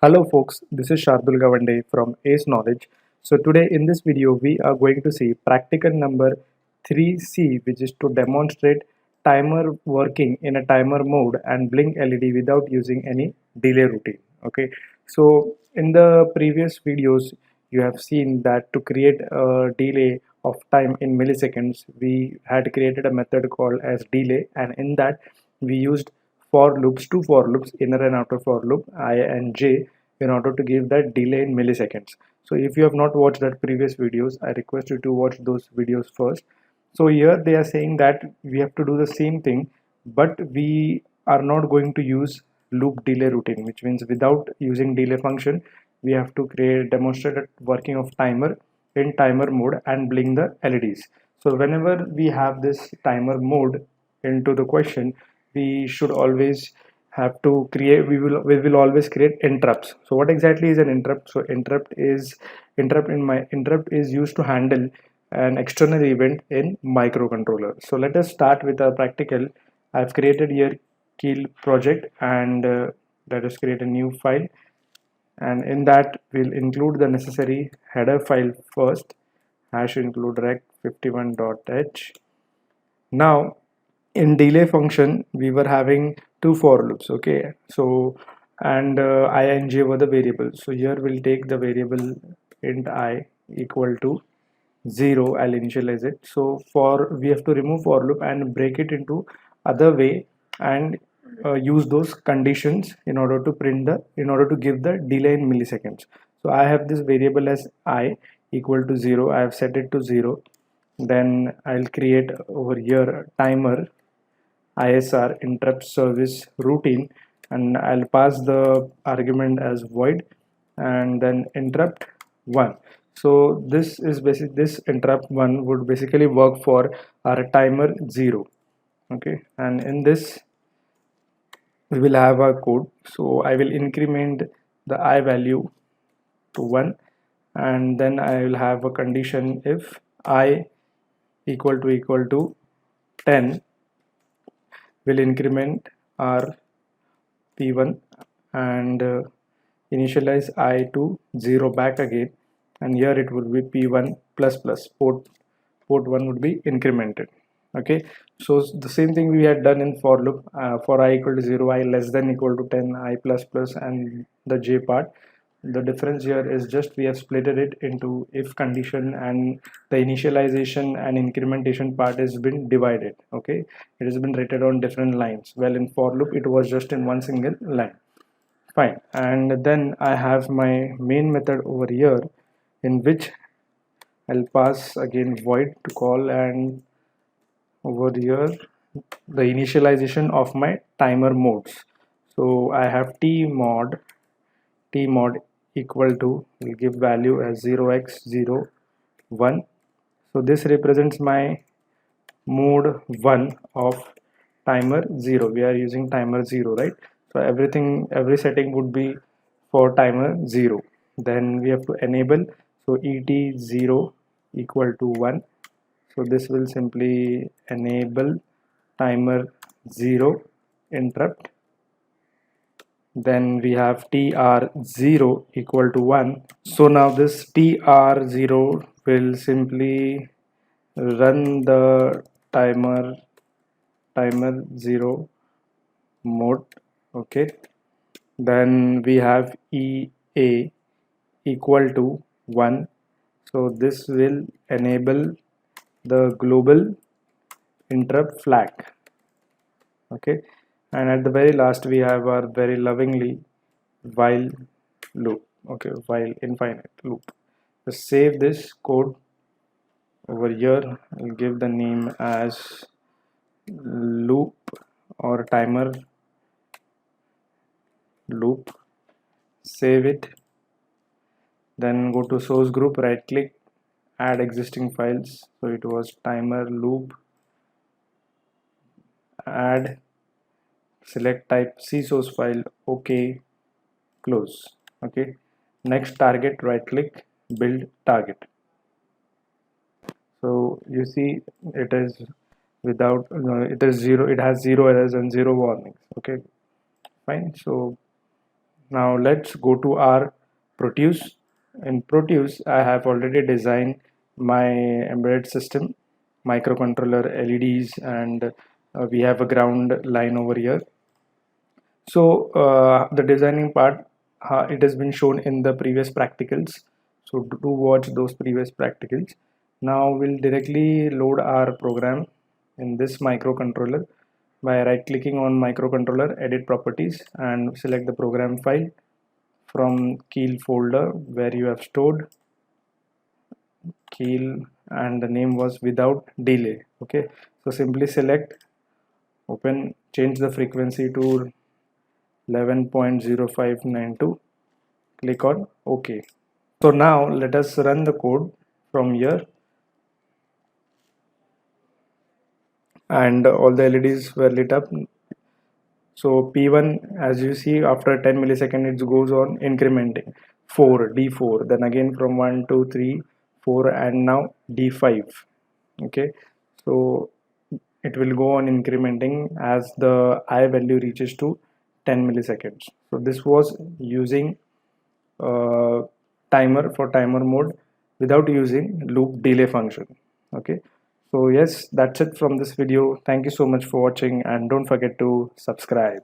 Hello folks, this is Shardul Gavande from Ace Knowledge. So today in this video we are going to see practical number 3C, which is to demonstrate timer working in a timer mode and blink LED without using any delay routine. Okay, so in the previous videos you have seen that to create a delay of time in milliseconds we had created a method called as delay, and in that we used two for loops, inner and outer for loop I and j, in order to give that delay in milliseconds. So if you have not watched that previous videos, I request you to watch those videos first. So here they are saying that we have to do the same thing, but we are not going to use loop delay routine, which means without using delay function we have to create demonstrated working of timer in timer mode and blink the LEDs. So whenever we have this timer mode into the question, we should always have to create, we will always create interrupts. So what exactly is an interrupt? So interrupt is used to handle an external event in microcontroller. So let us start with a practical. I've created here Keel project, and let us create a new file, and in that we'll include the necessary header file first, hash include rect51.h. Now in delay function we were having two for loops. Okay, so and I and j were the variables. So here we'll take the variable int I equal to 0. I'll initialize it. So for we have to remove for loop and break it into other way, and use those conditions in order to give the delay in milliseconds. So I have this variable as I equal to 0. I have set it to 0. Then I'll create over here timer ISR interrupt service routine, and I'll pass the argument as void and then interrupt 1. So this interrupt 1 would basically work for our timer 0. Okay, and in this we will have our code. So I will increment the I value to 1, and then I will have a condition if I equal to 10, will increment our p1 and initialize I to 0 back again, and here it would be p1 plus plus port 1 would be incremented. Okay, so the same thing we had done in for loop. For I equal to 0, I less than equal to 10, I plus plus, and the j part. The difference here is just we have splitted it into if condition, and the initialization and incrementation part has been divided. Okay, it has been written on different lines. Well, in for loop it was just in one single line. Fine, and then I have my main method over here, in which I'll pass again void to call, and over here the initialization of my timer modes. So I have t mod equal to, will give value as 0x01. So this represents my mode 1 of timer 0. We are using timer 0, right? So every setting would be for timer 0. Then we have to enable, so et0 equal to 1. So this will simply enable timer 0 interrupt. Then we have tr0 equal to 1. So now this tr0 will simply run the timer 0 mode. Okay, then we have ea equal to 1. So this will enable the global interrupt flag. Okay, and at the very last we have our very lovingly while loop. Okay, while infinite loop. Just save this code over here. I'll give the name as loop or timer loop. Save it, then go to source group, right click, add existing files. So it was timer loop, add, select type C source file, OK, close. Okay, next target, right click, build target. So you see it is without it is 0, it has 0 errors and 0 warnings. Okay, fine. So Now let's go to our Proteus. In Proteus, I have already designed my embedded system, microcontroller, LEDs, and we have a ground line over here. So the designing part, it has been shown in the previous practicals. So do watch those previous practicals. Now we'll directly load our program in this microcontroller by right clicking on microcontroller, edit properties, and select the program file from Keel folder where you have stored Keel, and the name was without delay. Okay, so simply select, open, change the frequency to 11.0592, click on OK. So now let us run the code from here, and all the LEDs were lit up. So P1, as you see, after 10 milliseconds it goes on incrementing 4 D4, then again from 1 2 3 4, and now D5. Okay, so it will go on incrementing as the I value reaches to 10 milliseconds. So this was using timer for timer mode without using loop delay function. Okay, so yes, that's it from this video. Thank you so much for watching, and don't forget to subscribe.